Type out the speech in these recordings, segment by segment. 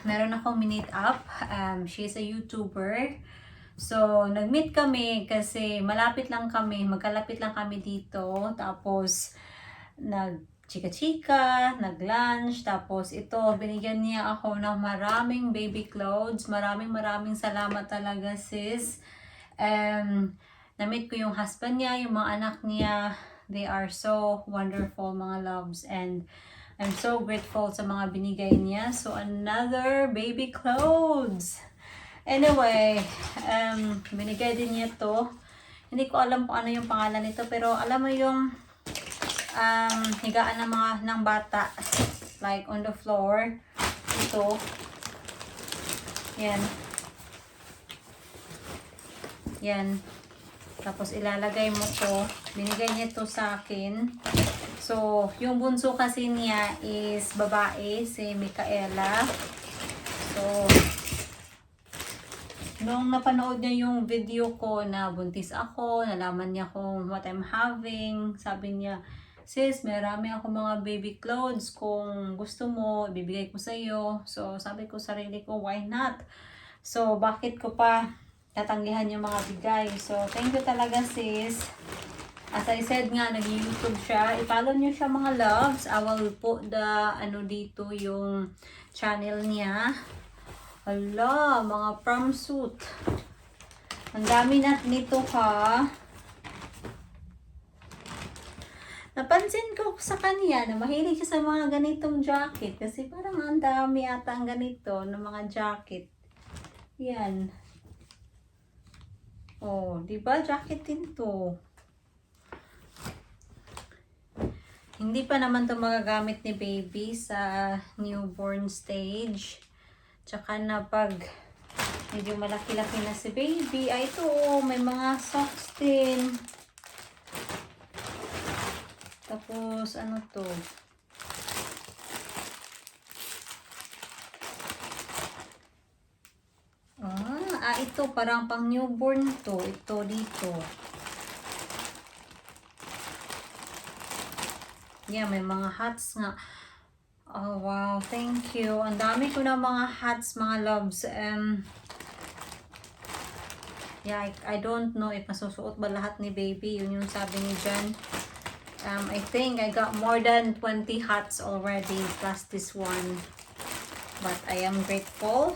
meron akong minute up. She's a YouTuber. So, nag-meet kami kasi malapit lang kami, magkalapit lang kami dito. Tapos, nag-chika-chika, nag-lunch. Tapos, ito, binigyan niya ako ng maraming baby clothes. Maraming salamat talaga, sis. Na-meet ko yung husband niya, yung mga anak niya. They are so wonderful, mga loves. And I'm so grateful sa mga binigay niya. So, another baby clothes. Anyway, binigay din niya to. Hindi ko alam kung ano yung pangalan nito, pero alam mo yung higaan ng bata, like on the floor. Ito. Yan. Yan. Tapos ilalagay mo to. Binigay niya to sa akin. So, yung bunso kasi niya is babae, si Micaela. So, nung napanood niya yung video ko na buntis ako, nalaman niya kung what I'm having, sabi niya, sis, marami ako mga baby clothes, kung gusto mo, ibibigay ko sa iyo. So, sabi ko sarili ko, why not? So, bakit ko pa tatanggihan yung mga bigay? So, thank you talaga, sis. As I said nga, nag-YouTube siya. I-follow niyo siya, mga loves. I will put the, dito, yung channel niya. Hala, mga prom suit. Ang dami nito, ha. Napansin ko sa kanya na mahilig siya sa mga ganitong jacket. Kasi parang ang dami ata ang ganito ng mga jacket. Yan. Oh, di ba? Jacket din to. Hindi pa naman to magagamit ni baby sa newborn stage. Tsaka na pag medyo malaki-laki na si baby, ay ito, may mga socks din. Tapos, ano to? Ito, parang pang newborn to. Ito, dito. Yeah, may mga hats nga. Oh, wow. Thank you. Ang dami ko na mga hats, mga loves. Yeah, I don't know if masusuot ba lahat ni baby. Yun yung sabi ni Jan. I think I got more than 20 hats already, plus this one. But I am grateful.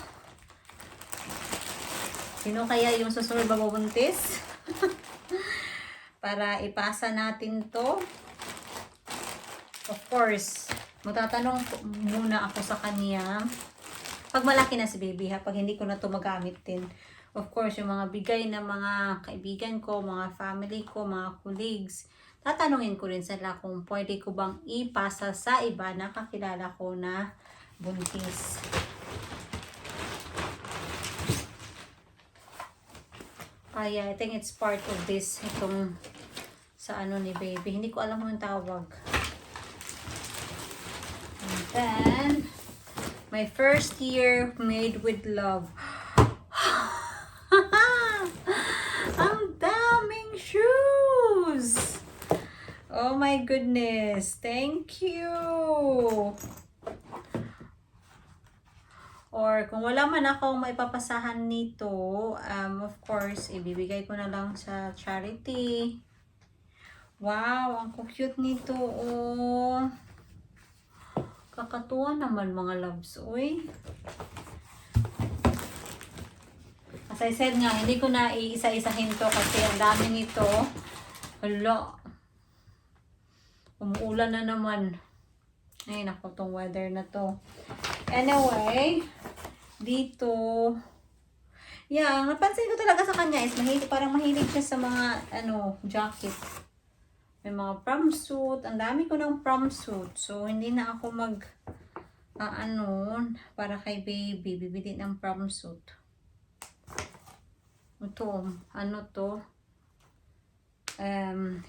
Sino kaya yung susunod babuntis? Para ipasa natin to. Of course, magtatanong muna ako sa kanya. Pag malaki na si baby, ha? Pag hindi ko na to magamit din. Of course, yung mga bigay na mga kaibigan ko, mga family ko, mga colleagues, tatanungin ko rin sila kung pwede ko bang ipasa sa iba na kakilala ko na buntis. Kaya, I think it's part of this, itong sa ni baby. Hindi ko alam mo yung tawag. And then, my first year made with love. Ang daming shoes! Oh my goodness! Thank you! Or kung wala man akong maipapasahan nito, of course, ibibigay ko na lang sa charity. Wow! Ang cute nito, oh! Kakatuwa naman, mga loves, uy! As I said nga, hindi ko na iisa-isahin to kasi ang dami nito. Hala. Umuulan na naman. Ay, naku, tong weather na to. Anyway, dito. Yeah, napansin ko talaga sa kanya is parang mahilig siya sa mga, jacket. May mga prom suit. Ang dami ko ng prom suit. So, hindi na ako para kay baby, bibili ng prom suit. Ito,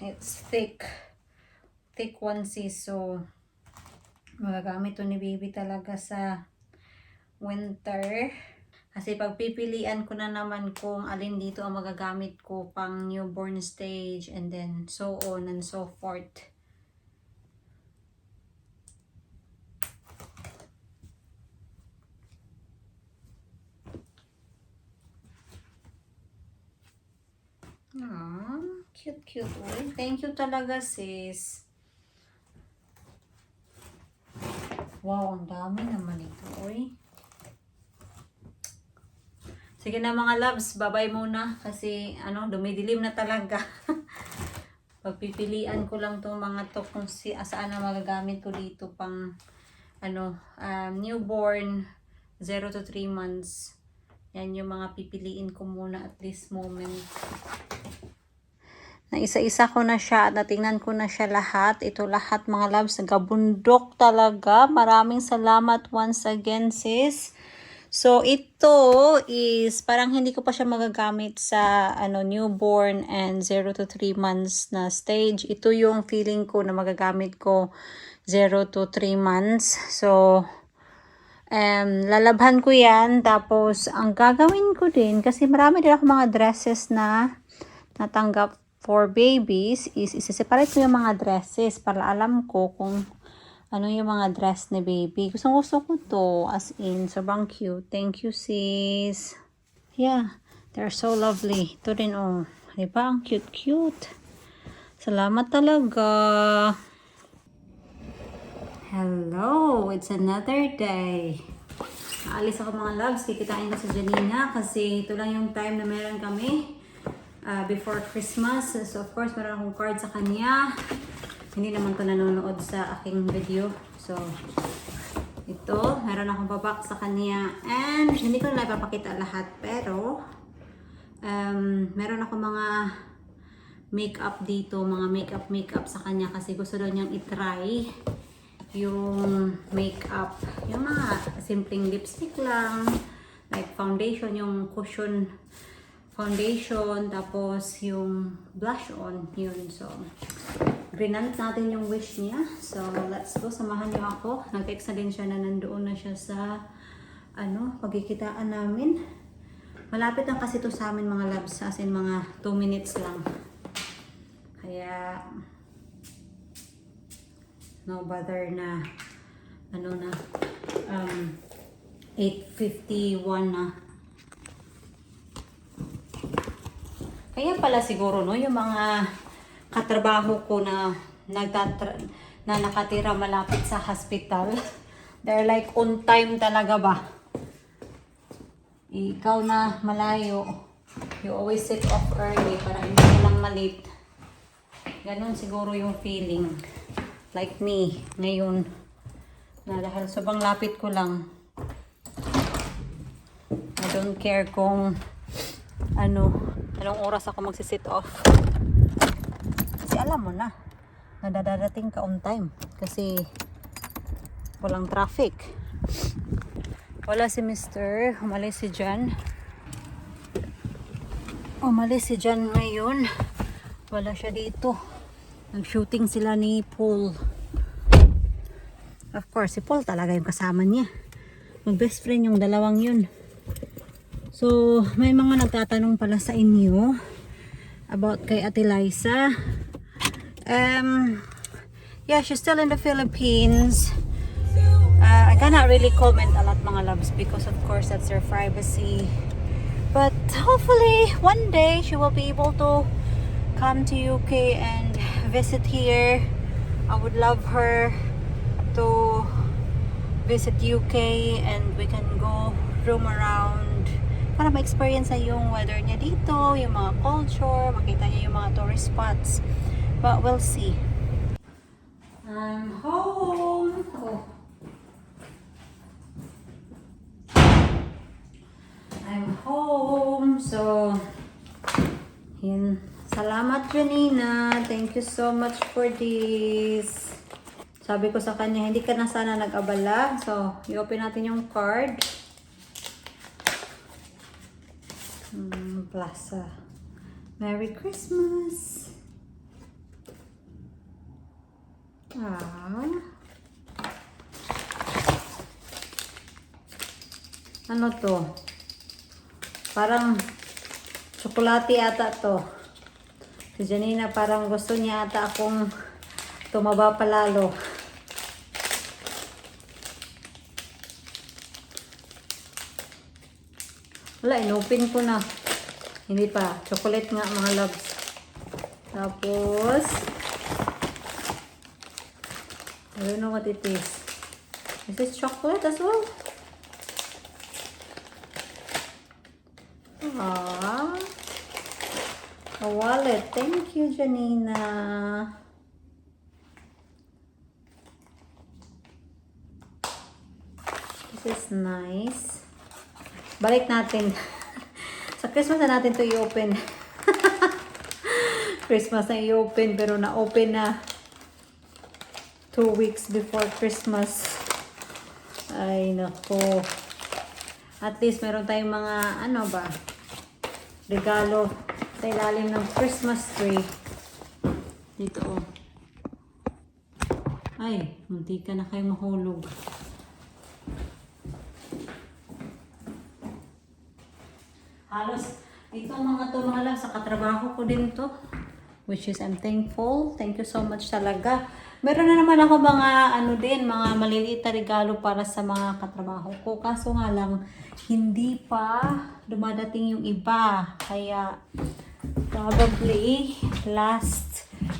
it's thick onesie, so magagamit to ni baby talaga sa winter. Kasi pagpipilian ko na naman kung alin dito ang magagamit ko pang newborn stage and then so on and so forth. Cute. Uy. Thank you talaga, sis. Wow, ang dami naman ito. Uy. Sige na mga loves, bye-bye muna. Kasi, dumidilim na talaga. Pagpipilian ko lang itong mga to kung saan na magagamit ko dito pang, newborn, 0 to 3 months. Yan yung mga pipiliin ko muna at this moment. Na isa-isa ko na siya at natingnan ko na siya lahat. Ito lahat mga loves, nagabundok talaga. Maraming salamat once again, sis. So, ito is parang hindi ko pa siya magagamit sa newborn and 0 to 3 months na stage. Ito yung feeling ko na magagamit ko 0 to 3 months. So, lalabhan ko yan. Tapos, ang gagawin ko din, kasi marami din ako mga dresses na natanggap for babies, is isa-separate ko yung mga dresses para alam ko kung ano yung mga dress ni baby. Gusto ko to. As in, sobrang cute. Thank you, sis. Yeah, they're so lovely. Ito rin, oh. Diba? Ang cute. Salamat talaga. Hello! It's another day. Aalis ako mga loves. Kikitain ko sa Janina kasi ito lang yung time na meron kami before Christmas. So, of course, meron akong card sa kanya. Hindi naman ito nanonood sa aking video. So, ito, meron akong babak sa kanya. And, hindi ko na ipapakita lahat. Pero, meron ako mga makeup dito. Mga makeup sa kanya. Kasi gusto daw niyang itry yung makeup. Yung mga simpleng lipstick lang. Like foundation, yung cushion foundation. Tapos, yung blush on. Yun. So, grinant natin yung wish niya. So, let's go. Samahan niyo ako. Nag-text na din siya na nandoon na siya sa pagkikitaan namin. Malapit lang kasi ito sa amin mga loves. As in mga 2 minutes lang. Kaya, no bother na 8:51 na. Kaya pala siguro, no, yung mga katrabaho ko na nakatira malapit sa hospital. They're like on time talaga ba? Ikaw na malayo. You always sit off early para hindi ka lang malate. Ganon siguro yung feeling. Like me, ngayon. Na dahil sobrang lapit ko lang. I don't care kung anong oras ako magsisit off. Kasi alam mo na dadating ka on time kasi walang traffic. Wala si Mr. Umalis si Jan ngayon. Wala siya dito. Nag-shooting sila ni Paul. Of course, si Paul talaga yung kasama niya. Mag-best friend yung dalawang yun. So, may mga nagtatanong pala sa inyo about kay Ate Liza. Yeah, she's still in the Philippines. I cannot really comment a lot mga loves because of course that's her privacy. But hopefully one day she will be able to come to UK and visit here. I would love her to visit UK and we can go roam around para ma-experience na yung weather niya dito, yung mga culture, makita niya yung mga tourist spots. But we'll see. I'm home. Oh. I'm home. So, yun. Salamat, Janina. Thank you so much for this. Sabi ko sa kanya, hindi ka na sana nag-abala. So, i-open natin yung card. Plaza. Merry Christmas. Ano to? Parang tsokolate ata to. Si Janina parang gusto niya ata akong tumaba palalo. Wala, inopen ko na. Hindi pa. Chocolate nga mga loves. Tapos, I don't know what it is. Is this chocolate as well? Ah, a wallet. Thank you, Janina. This is nice. Balik natin. Sa Christmas na natin to i-open. Christmas na i-open pero na-open na 2 weeks before Christmas. Ay, nako. At least meron tayong mga, ano ba, regalo sa ilalim ng Christmas tree. Dito, oh. Ay, munti ka na kayo mahulog. Halos, ito mga to mga lang, sa katrabaho ko din to. Which is, I'm thankful. Thank you so much talaga. Meron na naman ako mga, ano din, mga maliliit na regalo para sa mga katrabaho ko. Kaso nga lang, hindi pa dumadating yung iba. Kaya, probably,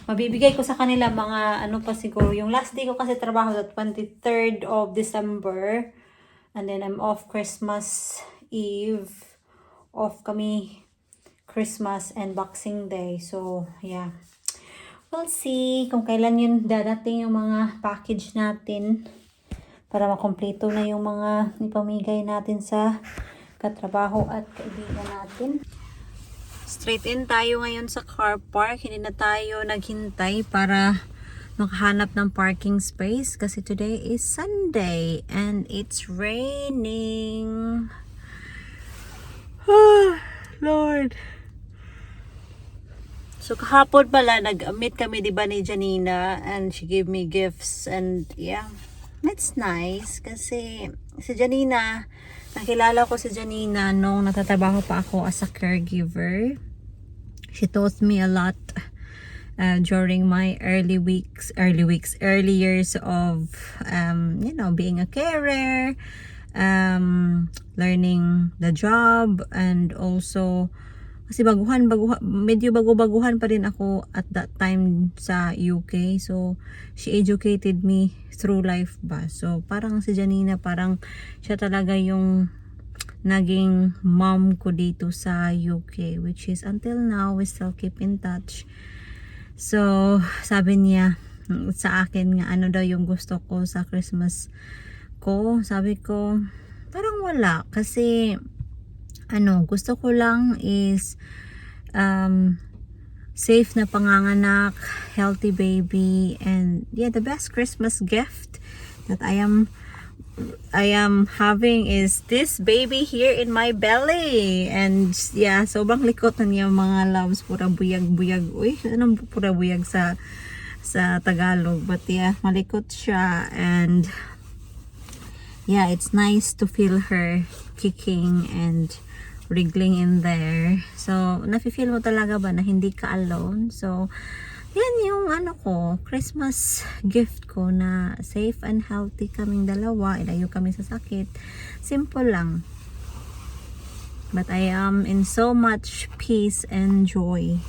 mabibigay ko sa kanila mga, ano pa siguro, yung last day ko kasi trabaho, the 23rd of December. And then, I'm off Christmas Eve. Off kami Christmas and Boxing Day. So, yeah. We'll see kung kailan yun dadating yung mga package natin para makompleto na yung mga ipamigay natin sa katrabaho at kaibigan natin. Straight in tayo ngayon sa car park. Hindi na tayo naghintay para makahanap ng parking space kasi today is Sunday and it's raining. Lord. So kahapon pala nag-meet kami 'di ba ni Janina and she gave me gifts and yeah, it's nice kasi si Janina, nakilala ko si Janina nung natatrabaho pa ako as a caregiver. She taught me a lot during my early years of being a carer, learning the job, and also kasi medyo baguhan pa rin ako at that time sa UK. So, she educated me through life ba. So, parang si Janina, parang siya talaga yung naging mom ko dito sa UK. Which is until now, we still keep in touch. So, sabi niya sa akin nga, ano daw yung gusto ko sa Christmas ko. Sabi ko, parang wala. Kasi, gusto ko lang is safe na panganganak, healthy baby, and yeah, the best Christmas gift that I am having is this baby here in my belly. And yeah, sobrang likot na niya mga loves, pura buyag-buyag. Uy, anong pura buyag sa Tagalog? But yeah, malikot siya, and yeah, it's nice to feel her kicking and wriggling in there. So, nafe-feel mo talaga ba na hindi ka alone? So, yan yung Christmas gift ko na safe and healthy kaming dalawa. Ilayo kami sa sakit. Simple lang. But I am in so much peace and joy.